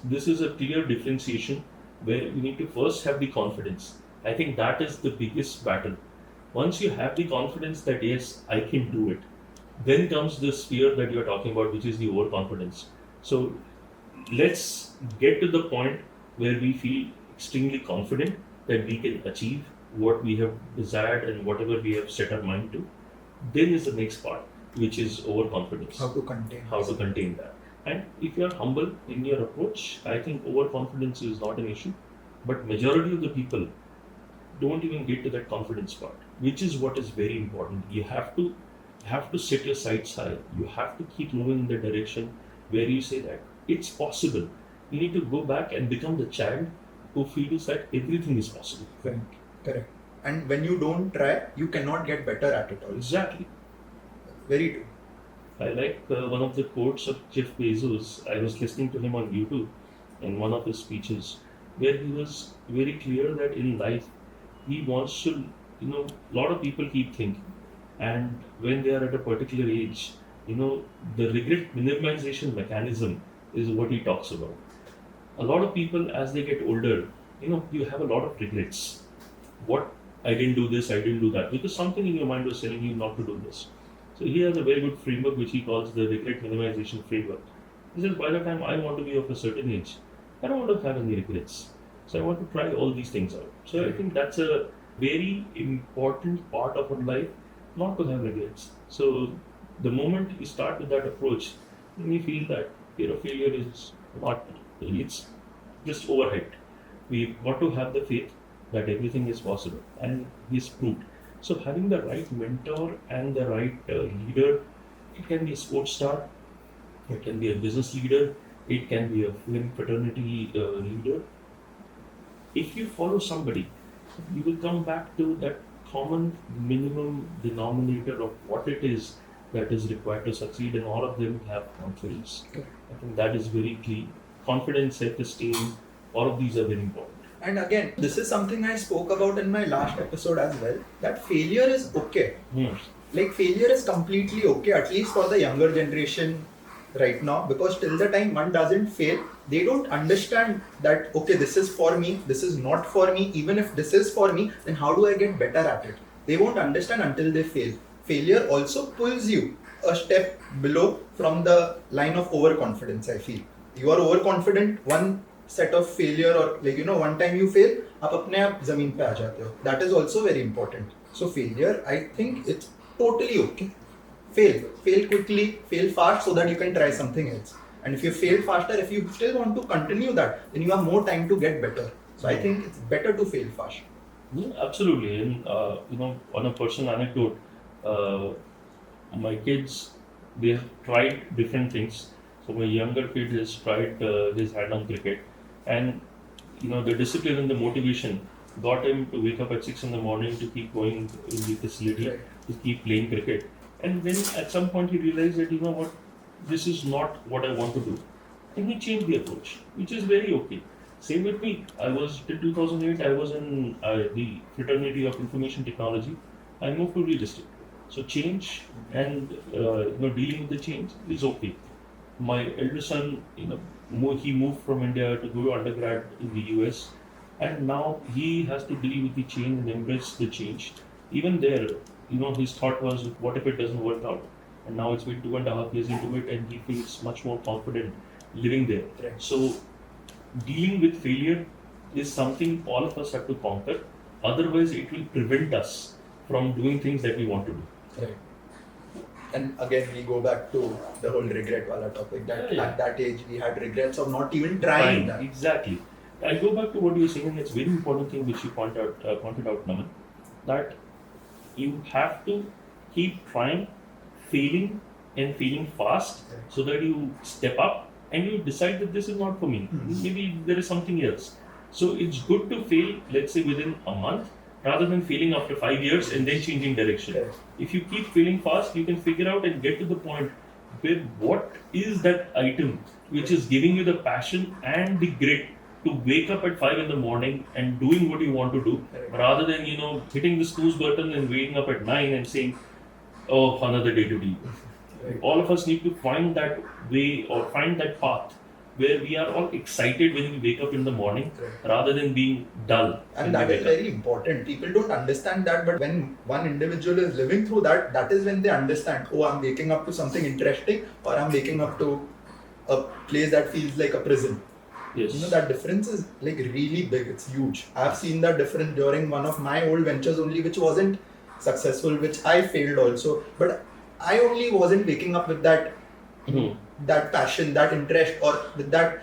this is a clear differentiation where you need to first have the confidence. I think that is the biggest battle. Once you have the confidence that yes, I can do it, then comes this fear that you're talking about, which is the overconfidence. So let's get to the point where we feel extremely confident that we can achieve what we have desired and whatever we have set our mind to. Then is the next part, which is overconfidence. how to contain. How to contain that. And if you are humble in your approach, I think overconfidence is not an issue. But majority of the people don't even get to that confidence part, which is what is very important. You have to set your sights high. You have to keep moving in the direction where you say that it's possible. You need to go back and become the child who feels that everything is possible. Correct. And when you don't try, you cannot get better at it also. Exactly. Very true. I like one of the quotes of Jeff Bezos. I was listening to him on YouTube in one of his speeches, where he was very clear that in life he wants to, a lot of people keep thinking, and when they are at a particular age, the regret minimization mechanism is what he talks about. A lot of people, as they get older, you have a lot of regrets. What, I didn't do this, I didn't do that, because something in your mind was telling you not to do this. So he has a very good framework which he calls the regret minimization framework. He says, by the time I want to be of a certain age, I don't want to have any regrets. So I want to try all these things out. So I think that's a very important part of our life, not to have regrets. So the moment you start with that approach, then you feel that fear of failure is not, it's just overhyped. We've got to have the faith that everything is possible, and he's proved. So having the right mentor and the right leader, it can be a sports star, it can be a business leader, it can be a film fraternity leader. If you follow somebody, you will come back to that common minimum denominator of what it is that is required to succeed, and all of them have confidence. Okay. I think that is very key. Confidence, self-esteem, all of these are very important. And again, this is something I spoke about in my last episode as well, that failure is okay. Like failure is completely okay, at least for the younger generation right now, because till the time one doesn't fail, they don't understand that, okay, this is for me, this is not for me. Even if this is for me, then how do I get better at it? They won't understand until they fail. Failure also pulls you a step below from the line of overconfidence, I feel. You are overconfident, one set of failure or one time you fail, आप अपने आप जमीन पे आ जाते हो. That is also very important. So failure, I think it's totally okay. Fail quickly, fail fast so that you can try something else. And if you fail faster, if you still want to continue that, then you have more time to get better. So I think it's better to fail fast. Yeah, absolutely. And on a personal anecdote, my kids, they have tried different things. So my younger kid has tried his hand on cricket, and the discipline and the motivation got him to wake up at 6 in the morning to keep going in the facility, Right. to keep playing cricket. And then at some point he realized that this is not what I want to do, and he changed the approach, which is very okay. Same with me. I was till 2008. I was in the fraternity of information technology. I moved to real estate. So change and dealing with the change is okay. My elder son, he moved from India to go undergrad in the US, and now he has to deal with the change and embrace the change. Even there, his thought was, what if it doesn't work out? And now it's been 2.5 years into it, and he feels much more confident living there. Right. So dealing with failure is something all of us have to conquer. Otherwise, it will prevent us from doing things that we want to do. Right. And again, we go back to the whole regret wala topic, that Yeah. at that age we had regrets of not even trying that. Exactly. I go back to what you were saying, and it's a very important thing which you pointed out, Naman, that you have to keep trying, failing, and failing fast, so that you step up and you decide that this is not for me. Maybe there is something else. So it's good to fail, let's say within a month, rather than failing after 5 years and then changing direction. Correct. If you keep failing fast, you can figure out and get to the point where what is that item which is giving you the passion and the grit to wake up at 5 in the morning and doing what you want to do, Correct. rather than hitting the snooze button and waking up at 9 and saying, oh, another day to deal. Right. All of us need to find that way or find that path where we are all excited when we wake up in the morning, Right. rather than being dull. And when that we is wake up. very important. People don't understand that, but when one individual is living through that, that is when they understand, oh, I'm waking up to something interesting, or I'm waking up to a place that feels like a prison. Yes. That difference is like really big. It's huge. I've seen that difference during one of my old ventures only, which wasn't successful, which I failed also. But I only wasn't waking up with that that passion, that interest, or with that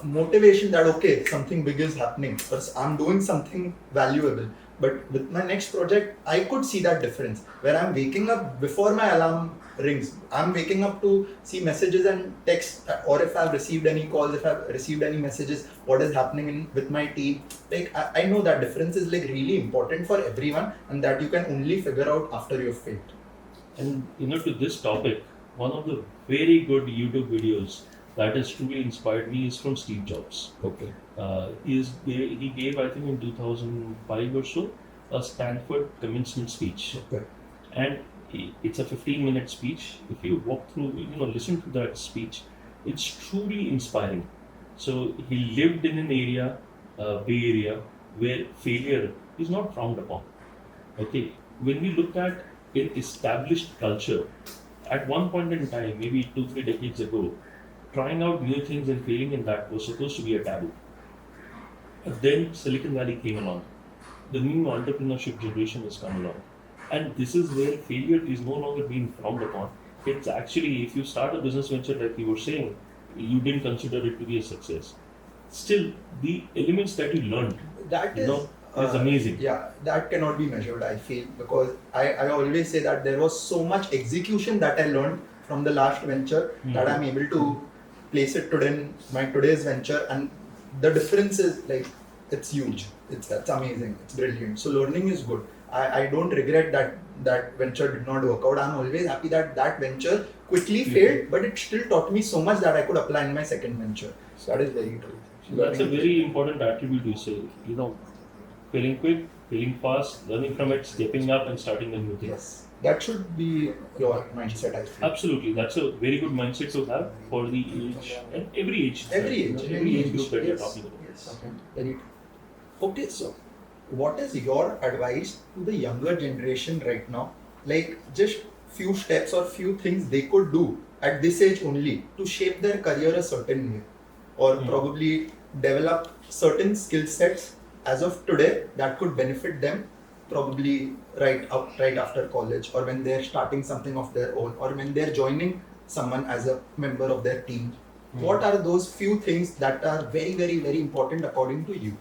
motivation that, okay, something big is happening, or I'm doing something valuable. But with my next project, I could see that difference, where I'm waking up before my alarm rings. I'm waking up to see messages and texts, or if I've received any calls, if I've received any messages, what is happening with my team. Like I know that difference is like really important for everyone, and that you can only figure out after you've failed. And to this topic, one of the very good YouTube videos that has truly inspired me is from Steve Jobs. Okay. He gave, I think in 2005 or so, a Stanford commencement speech. Okay. And it's a 15-minute speech. If you walk through, listen to that speech, it's truly inspiring. So he lived in an area, Bay Area, where failure is not frowned upon. Okay. When we look at an established culture, at one point in time, maybe 2-3 decades ago, trying out new things and failing in that was supposed to be a taboo. But then Silicon Valley came along. The new entrepreneurship generation has come along. And this is where failure is no longer being frowned upon. It's actually, if you start a business venture like you were saying, you didn't consider it to be a success. Still, the elements that you learned, That is is amazing. Yeah, that cannot be measured, I feel, because I always say that there was so much execution that I learned from the last venture that I'm able to place it today in my today's venture, and the difference is like it's huge. That's amazing. It's brilliant. So learning is good. I don't regret that venture did not work out. I'm always happy that venture quickly failed, but it still taught me so much that I could apply in my second venture. So that is very true. That's a very important attribute you say. Failing quick, failing fast, learning from it, stepping up and starting a new thing. Yes, that should be your mindset, I feel. Absolutely, that's a very good mindset to have for the age and every age. Every age. Every age group that you're Yes. talking about. Yes. Very true. Okay, so what is your advice to the younger generation right now? Like just few steps or few things they could do at this age only to shape their career a certain way, or probably develop certain skill sets as of today that could benefit them probably right after college, or when they're starting something of their own, or when they're joining someone as a member of their team. What are those few things that are very, very, very important according to you?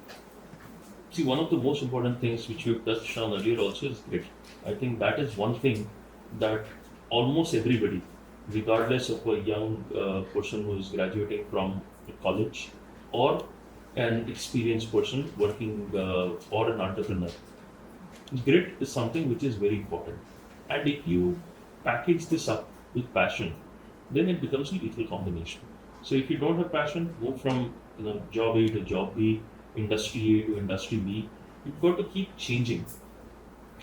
See, one of the most important things which you touched on earlier also is grit. I think that is one thing that almost everybody, regardless of a young person who is graduating from college or an experienced person working or an entrepreneur, grit is something which is very important. And if you package this up with passion, then it becomes a lethal combination. So if you don't have passion, move from job A to job B, industry A to industry B. You've got to keep changing,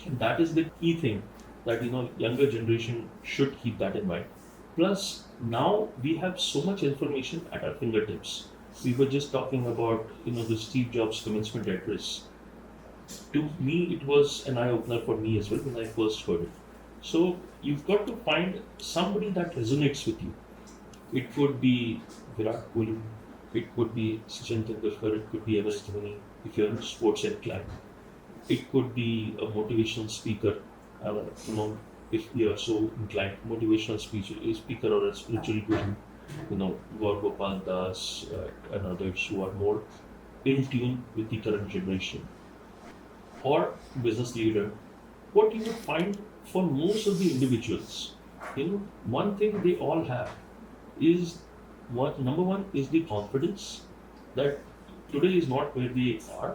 and that is the key thing that younger generation should keep that in mind. Plus, now we have so much information at our fingertips. We were just talking about the Steve Jobs commencement address. To me, it was an eye opener for me as well when I first heard it. So you've got to find somebody that resonates with you. It could be Virat Kohli, it could be Sachin Tendulkar, it could be Damani if you're sports inclined. It could be a motivational speaker, if you're so inclined, motivational speaker or a spiritual guru, Gaur Gopal Das and others who are more in tune with the current generation. Or business leader. What you would find for most of the individuals, one thing they all have is number one is the confidence that today is not where they are,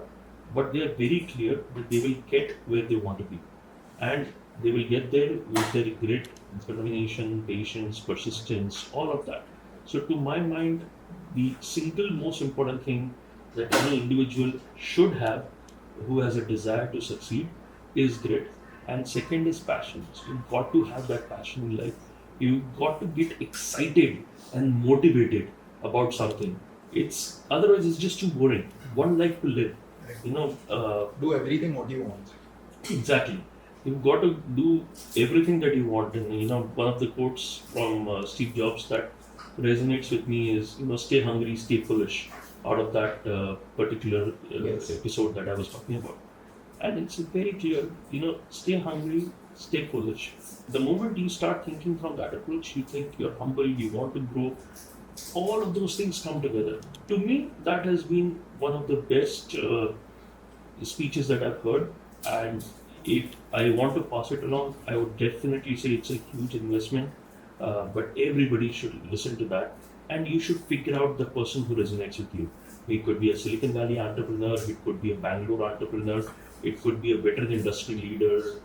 but they are very clear that they will get where they want to be, and they will get there with their grit, determination, patience, persistence, all of that. So to my mind, the single most important thing that any individual should have who has a desire to succeed is grit, and second is passion. So you've got to have that passion in life. You've got to get excited and motivated about something. Otherwise it's just too boring. One life to live. Do everything what you want. Exactly. You've got to do everything that you want. And one of the quotes from Steve Jobs that resonates with me is stay hungry, stay foolish. Out of that particular episode that I was talking about. And it's very clear, stay hungry, stay foolish. The moment you start thinking from that approach, you think you're humble, you want to grow, all of those things come together. To me, that has been one of the best speeches that I've heard. And if I want to pass it along, I would definitely say it's a huge investment. But everybody should listen to that. And you should figure out the person who resonates with you. It could be a Silicon Valley entrepreneur, it could be a Bangalore entrepreneur, it could be a veteran industry leader,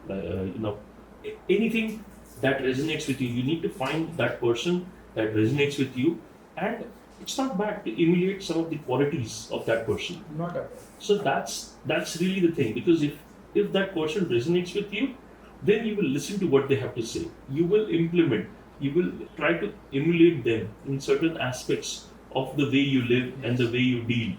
anything that resonates with you. You need to find that person that resonates with you, and it's not bad to emulate some of the qualities of that person. Not at all. So that's really the thing, because if that person resonates with you, then you will listen to what they have to say. You will implement. You will try to emulate them in certain aspects of the way you live and the way you deal.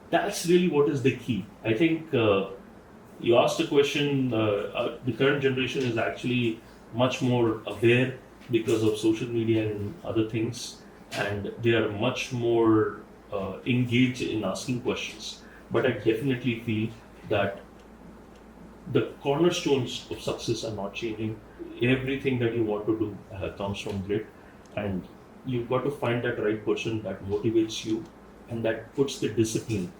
That's really what is the key. I think you asked a question, the current generation is actually much more aware because of social media and other things, and they are much more engaged in asking questions. But I definitely feel that the cornerstones of success are not changing. Everything that you want to do comes from grit, and you've got to find that right person that motivates you and that puts the discipline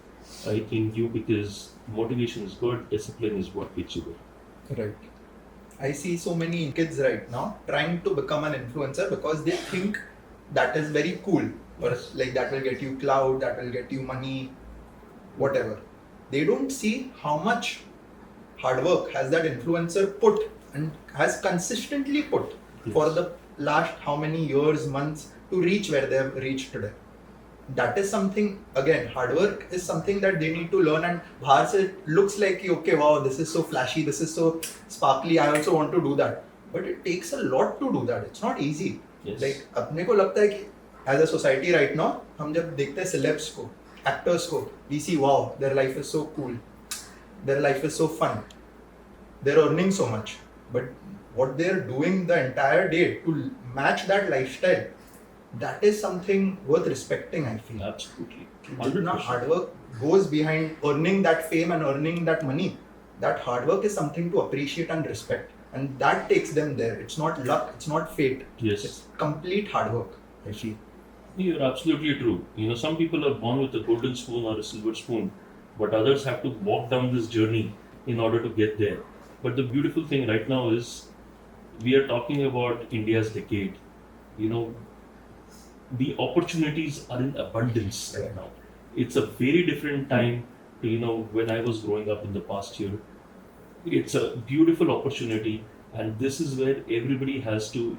in you, because motivation is good, discipline is what gets you there. Right. I see so many kids right now trying to become an influencer because they think that is very cool, or like that will get you clout, that will get you money, whatever. they don't see how much hard work has that influencer put and has consistently put for the last how many years, months to reach where they have reached today. That is something, again, hard work is something that they need to learn, and bahar se it looks like, okay, wow, this is so flashy, this is so sparkly, I also want to do that. But it takes a lot to do that. It's not easy. Yes. Like, अपने को लगता है कि as a society right now, हम जब देखते हैं celebs को, actors को, we see, wow, their life is so cool, their life is so fun, they're earning so much. But what they're doing the entire day to match that lifestyle, that is something worth respecting, I feel. Absolutely. जितना hard work goes behind earning that fame and earning that money, that hard work is something to appreciate and respect. And that takes them there. It's not luck, it's not fate. Yes. It's complete hard work, I feel. You're absolutely true. Some people are born with a golden spoon or a silver spoon, but others have to walk down this journey in order to get there. But the beautiful thing right now is we are talking about India's decade. The opportunities are in abundance right now. It's a very different time to, when I was growing up in the past year. It's a beautiful opportunity, and this is where everybody has to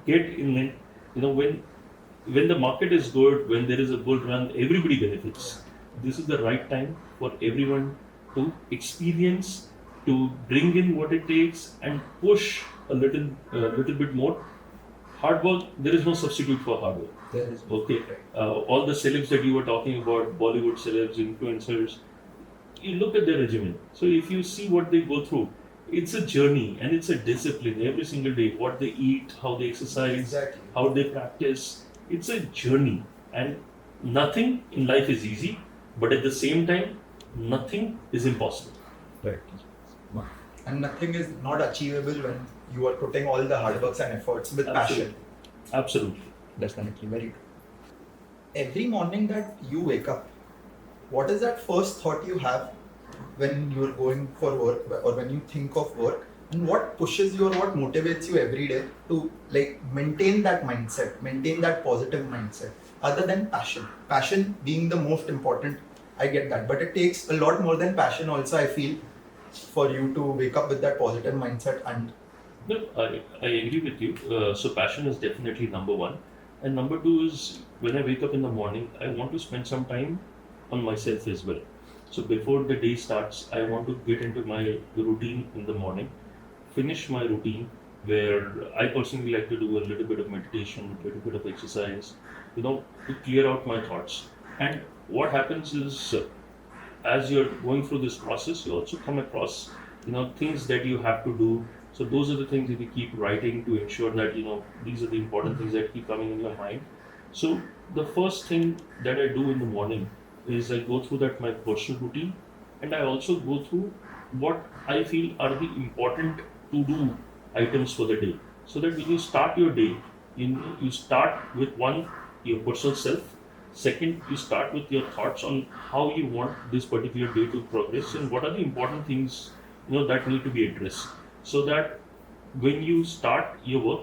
get in it. When the market is good, when there is a bull run, everybody benefits. This is the right time for everyone to experience, to bring in what it takes and push a little bit more. Hard work, there is no substitute for hard work. There is Okay. All the celebs that you were talking about, Bollywood celebs, influencers, you look at their regimen. So if you see what they go through, it's a journey and it's a discipline every single day. What they eat, how they exercise, Exactly. how they practice. It's a journey, and nothing in life is easy, but at the same time, nothing is impossible. Right. And nothing is not achievable when you are putting all the hard works and efforts with passion. Absolutely. Definitely, very true. Every morning that you wake up, what is that first thought you have when you're going for work or when you think of work? And what pushes you or what motivates you every day to maintain that mindset, maintain that positive mindset, other than passion? Passion being the most important, I get that. But it takes a lot more than passion also, I feel, for you to wake up with that positive mindset. And No, I agree with you. So passion is definitely number one. And number two is when I wake up in the morning, I want to spend some time on myself as well. So before the day starts, I want to get into my routine in the morning, finish my routine where I personally like to do a little bit of meditation, a little bit of exercise, to clear out my thoughts. And what happens is, as you're going through this process, you also come across, things that you have to do. So those are the things that you keep writing to ensure that, these are the important things that keep coming in your mind. So the first thing that I do in the morning is I go through my personal routine, and I also go through what I feel are the important to-do items for the day. So that when you start your day, you start with one, your personal self. Second, you start with your thoughts on how you want this particular day to progress and what are the important things that need to be addressed. So that when you start your work,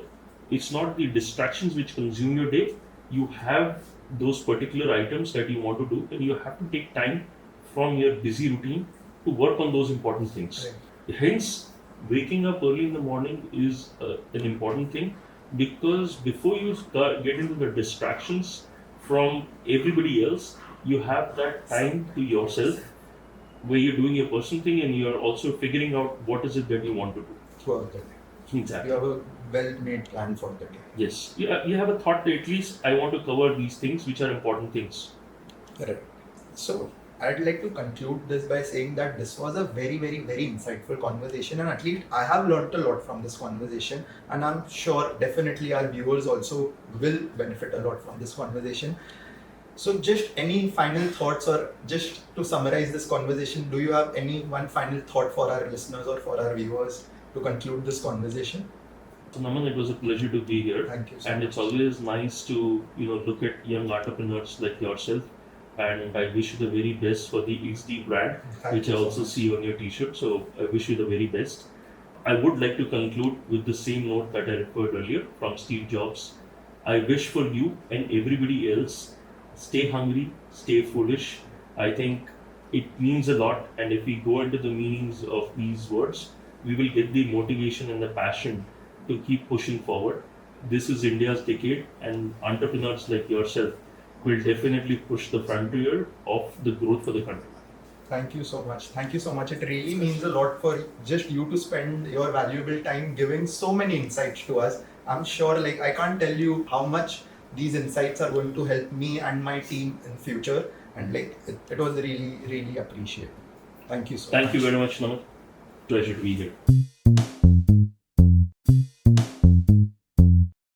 it's not the distractions which consume your day. You have those particular items that you want to do, and you have to take time from your busy routine to work on those important things. Right. Hence, waking up early in the morning is an important thing, because before you get into the distractions from everybody else, you have that time to yourself where you're doing your personal thing and you're also figuring out what is it that you want to do. throughout the day, Exactly. you have a well-made plan for the day. Yes. You have a thought that at least I want to cover these things which are important things. Right. So I'd like to conclude this by saying that this was a very, very, very insightful conversation, and at least I have learned a lot from this conversation, and I'm sure definitely our viewers also will benefit a lot from this conversation. So just any final thoughts, or just to summarize this conversation, do you have any one final thought for our listeners or for our viewers to conclude this conversation? So Naman, it was a pleasure to be here. Thank you so And much. it's always nice to look at young entrepreneurs like yourself. And I wish you the very best for the XD brand, Thank which you I so also much. see on your t-shirt. So I wish you the very best. I would like to conclude with the same note that I referred earlier from Steve Jobs. I wish for you and everybody else, stay hungry, stay foolish. I think it means a lot. And if we go into the meanings of these words, we will get the motivation and the passion to keep pushing forward. This is India's decade, and entrepreneurs like yourself will definitely push the frontier of the growth for the country. Thank you so much. Thank you so much. It really means a lot for just you to spend your valuable time giving so many insights to us. I'm sure, like, I can't tell you how much these insights are going to help me and my team in future. And like, it was really, really appreciated. Thank you so much. Thank you very much, Naman. Pleasure to be here.